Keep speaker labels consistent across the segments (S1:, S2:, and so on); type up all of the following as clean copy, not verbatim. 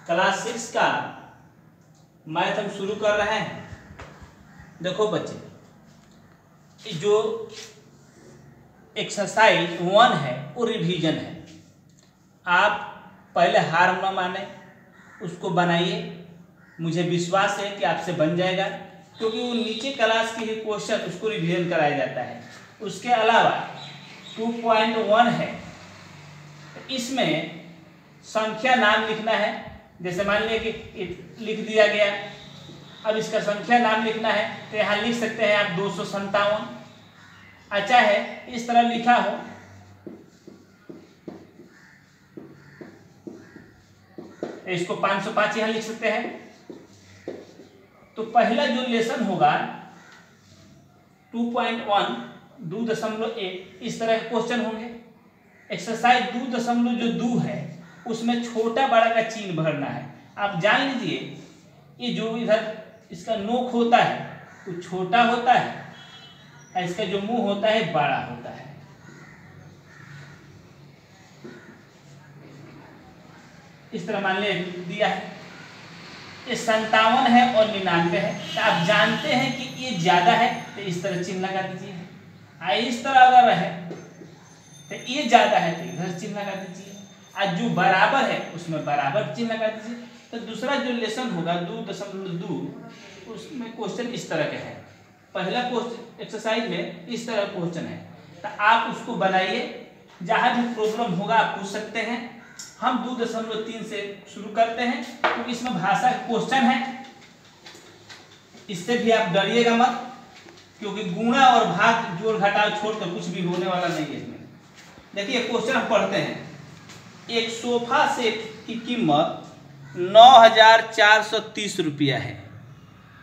S1: Class 6 का math हम शुरू कर रहे हैं। देखो बच्चे, जो एक्सरसाइज 1 है वो रिवीजन है। आप पहले हार न माने, उसको बनाइए। मुझे विश्वास है कि आपसे बन जाएगा, क्योंकि वो नीचे क्लास के ही क्वेश्चन उसको रिवीजन कराया जाता है। उसके अलावा 2.1 है, इसमें संख्या नाम लिखना है। जैसे मान लिया कि लिख दिया गया, अब इसका संख्या नाम लिखना है तो यहाँ लिख सकते हैं आप 257। अच्छा है, इस तरह लिखा हो तो इसको 505 यहाँ लिख सकते हैं। तो पहला जो लेसन होगा 2.1 2.1 इस तरह के क्वेश्चन होंगे। एक्सरसाइज 2.2 है, उसमें छोटा बड़ा का चिन्ह भरना है। आप जान लीजिए, ये जो इधर इसका नोक होता है वो छोटा होता है, और इसका जो मुंह होता है बड़ा होता है। इस तरह मान ले दिया है। ये 57 है और 99 है, तो आप जानते हैं कि ये ज्यादा है तो इस तरह चिन्ह लगा दीजिए। इस तरह अगर है तो ये ज्यादा है तो इधर चिन्ह लगा दीजिए, और जो बराबर है उसमें बराबर चिन्ह लगा दीजिए। तो दूसरा जो लेसन होगा 2.2 उसमें क्वेश्चन इस तरह के है। पहला क्वेश्चन एक्सरसाइज में इस तरह क्वेश्चन है, तो आप उसको बनाइए। जहां भी प्रॉब्लम होगा आप पूछ सकते हैं। हम 2.3 से शुरू करते हैं, क्योंकि इसमें भाषा क्वेश्चन है। इससे भी आप डरिएगा मत, क्योंकि गुणा और भाग जोड़ घटाव छोड़कर कुछ भी होने वाला नहीं है इसमें। देखिए क्वेश्चन हम पढ़ते हैं। एक सोफा सेट की कीमत 9,430 रुपया है,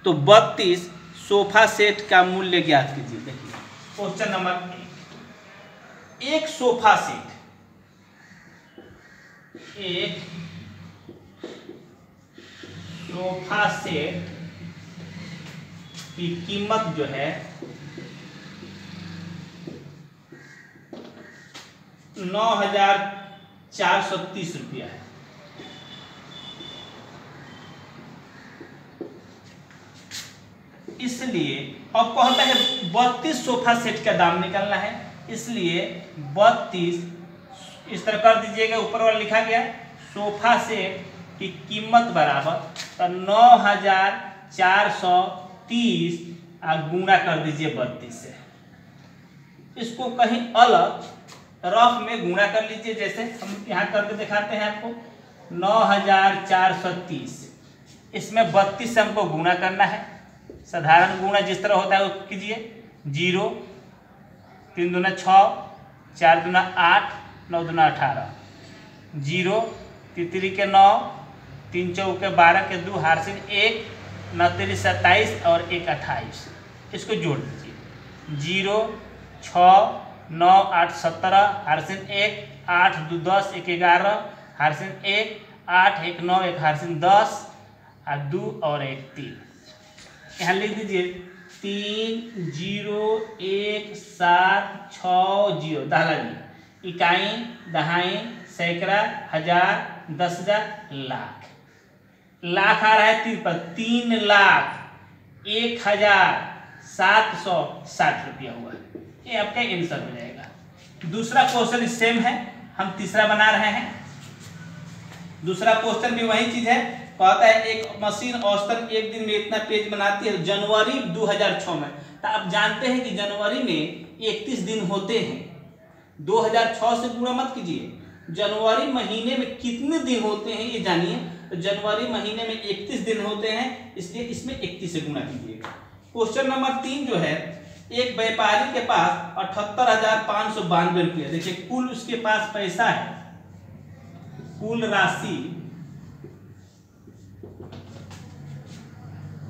S1: तो 32 सोफा सेट का मूल्य ज्ञात कीजिए। देखिए क्वेश्चन नंबर 1, एक सोफा सेट, एक सोफा सेट की कीमत जो है 9,430 रुपया है। इसलिए अब कहता है 32 सोफा सेट का दाम निकालना है, इसलिए 32 इस तरह कर दीजिएगा। ऊपर वाला लिखा गया सोफा सेट की कीमत बराबर 9,430 गुणा कर दीजिए 32 से। इसको कहीं अलग रफ में गुणा कर लीजिए, जैसे हम यहाँ करके दिखाते हैं आपको। 9,430 इसमें 32 से हमको गुणा करना है। साधारण गुणा जिस तरह होता है वो कीजिए। 0 3 दूना 6, 4 दूना 8, 9 दूना 18, 0 तितरी के 9, 3 चौके 12 के 2 हार्सिन 1, 9 3 27 और 1 28। इसको जोड़ दीजिए। 0 6 9 8 17 हार्सिन 1, 8 2 10 1 11 हार्सिन 1, 8 1 9 1 हार्सिन 10 और 2 और 1 3। यहाँ लिख दीजिए 3 0 1 7 6 0 दहलानी इकाई दहाई सैकड़ा हजार 10,000 लाख। लाख आ रहा है 3 पर, 3,01,760 रुपया हुआ। ये आपका आंसर हो जाएगा। दूसरा क्वेश्चन सेम है, हम तीसरा बना रहे हैं। दूसरा क्वेश्चन भी वही चीज है। कहता है एक मशीन औसतन एक दिन में इतना पेज बनाती है जनवरी 2006 में। तो आप जानते हैं कि जनवरी में 31 दिन होते हैं। 2006 से गुणा मत कीजिए, जनवरी महीने में कितने दिन होते हैं ये जानिए। तो जनवरी महीने में 31 दिन होते हैं, इसलिए इसमें 31 से गुणा कीजिएगा। क्वेश्चन नंबर 3 जो है, एक व्यापारी के पास 78,592 रुपया। देखिए कुल उसके पास पैसा है, कुल राशि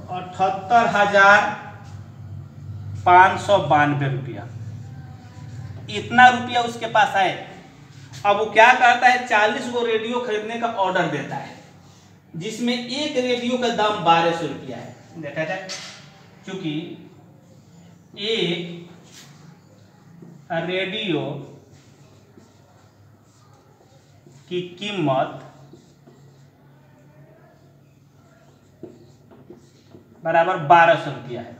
S1: 78,592 रुपया। इतना रुपया उसके पास है। अब वो क्या करता है, 40 गो रेडियो खरीदने का ऑर्डर देता है, जिसमें एक रेडियो का दाम 1200 रुपया है। देखा जाए, क्योंकि एक रेडियो की कीमत बराबर 1200 रुपया है,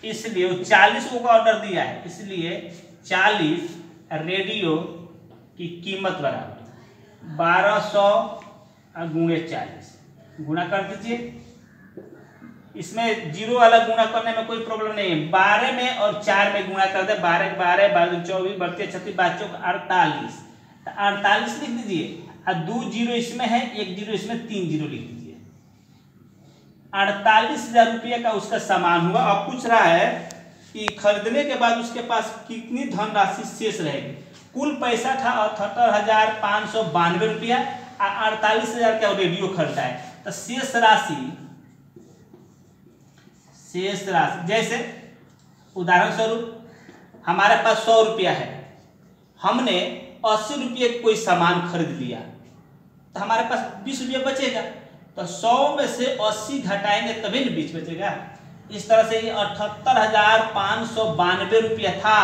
S1: इसलिए वो 40 को ऑर्डर दिया है, इसलिए 40 रेडियो की कीमत बराबर 1200 गुणे 40 गुणा कर दीजिए। इसमें जीरो वाला गुणा करने में कोई प्रॉब्लम नहीं है, 12 में और 4 में गुणा कर दे, 12 12 12 24 32 36 32 48 48 लिख दीजिए, और 2 जीरो इसमें है, 1 जीरो इसमें, 3 जीरो लिख दीजिए। 48,000 रुपये का उसका सामान हुआ। अब पूछ रहा है कि खरीदने के बाद उसके पास कितनी धनराशि शेष रहेगी। कुल पैसा था 78,592 रुपया, 48,000 का रेडियो खरीदा है, तो शेष राशि जैसे उदाहरण स्वरूप हमारे पास 100 रुपया है, हमने 80 रुपये कोई सामान खरीद लिया, तो हमारे पास 20 रुपये बचेगा, तो 100 में से 80 घटाएंगे तभी ना 20 बचेगा। इस तरह से ये 78,592 रुपया था,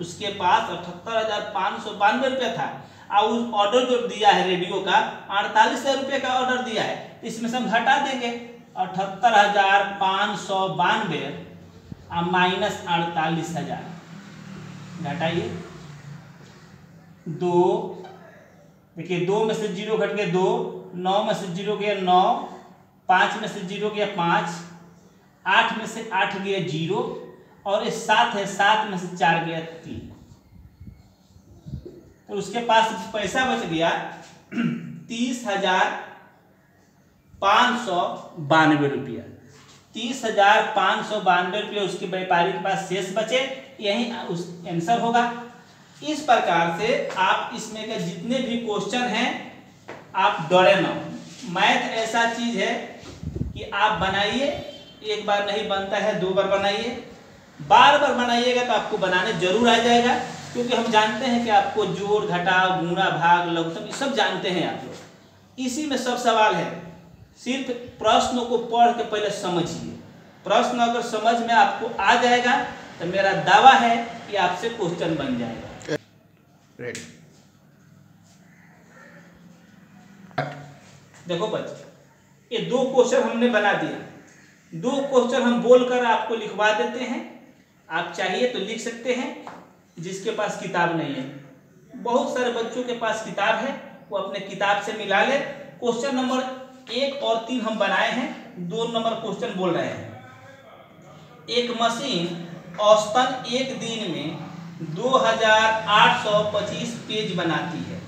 S1: उसके पास 78,592 रुपया था, और उस ऑर्डर जो दिया है रेडियो का 48,000 रुपये का ऑर्डर दिया है, इसमें से हम घटा देंगे 78,592 माइनस 48,000 घटाइए। 2 देखिए, 2 में से 0 घट गया 2, 9 में से 0 गया 9, 5 में से 0 गया 5, 8 में से 8 गया 0, और ये 7 है, 7 में से 4 गया 3, तो उसके पास पैसा बच गया 30,592 रुपया। 30,592 रुपये उसके व्यापारी के पास शेष बचे, यही उस आंसर होगा। इस प्रकार से आप इसमें के जितने भी क्वेश्चन हैं आप डरे ना। मैथ ऐसा चीज है कि आप बनाइए, एक बार नहीं बनता है, 2 बार बनाइए, बार बार बनाइएगा तो आपको बनाने जरूर आ जाएगा, क्योंकि हम जानते हैं कि आपको जोड़ घटाव गुणा भाग लघुत्तम सब जानते हैं आप लोग, इसी में सब सवाल है। सिर्फ प्रश्नों को पढ़ के पहले समझिए, प्रश्न अगर समझ में आपको आ जाएगा तो मेरा दावा है कि आपसे क्वेश्चन बन जाएगा। देखो बच्चे, ये 2 क्वेश्चन हमने बना दिया, 2 क्वेश्चन हम बोलकर आपको लिखवा देते हैं, आप चाहिए तो लिख सकते हैं। जिसके पास किताब नहीं है, बहुत सारे बच्चों के पास किताब है, वो अपने किताब से मिला ले। क्वेश्चन नंबर 1 और 3 हम बनाए हैं, 2 नंबर क्वेश्चन बोल रहे हैं। एक मशीन औसतन एक दिन में 2825 पेज बनाती है,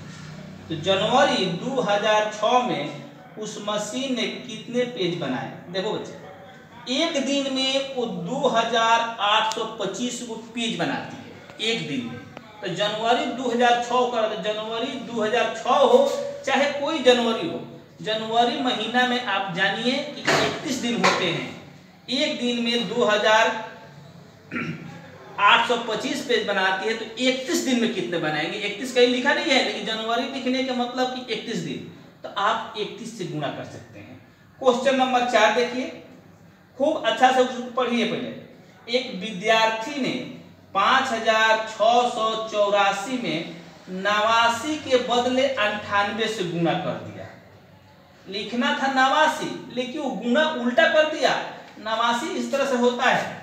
S1: तो जनवरी 2006 में उस मशीन ने कितने पेज बनाए। देखो बच्चे, एक दिन में वो 2825 पेज बनाती है एक दिन में, तो जनवरी 2006 कर, जनवरी 2006 हो चाहे कोई जनवरी हो, जनवरी महीना में आप जानिए कि 31 दिन होते हैं, एक दिन में 2825 पेज बनाती है, तो 31 दिन में कितने बनाएंगे। 31 कहीं लिखा नहीं है, लेकिन जनवरी लिखने का मतलब कि 31 दिन, तो आप 31 से गुणा कर सकते हैं। क्वेश्चन नंबर 4 देखिए, खूब अच्छा से उसको पढ़िए। पहले एक विद्यार्थी ने 5,684 में 89 के बदले 98 से गुणा कर दिया। लिखना था 89, लेकिन वो गुणा उल्टा कर दिया। 89 इस तरह से होता है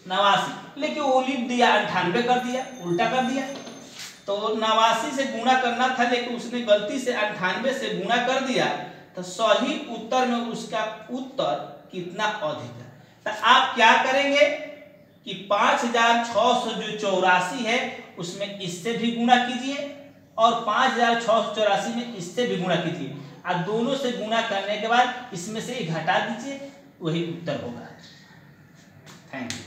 S1: 89, लेकिन वो लिख दिया 98 कर दिया, उल्टा कर दिया। तो 89 से गुणा करना था, लेकिन उसने गलती से 98 से गुणा कर दिया, तो सही उत्तर में उसका उत्तर कितना अधिक है। तो आप क्या करेंगे कि 5,684 है उसमें इससे भी गुणा कीजिए, और 5,684 में इससे भी गुणा कीजिए, और दोनों से गुणा करने के बाद इसमें से घटा दीजिए, वही उत्तर होगा। Thank you.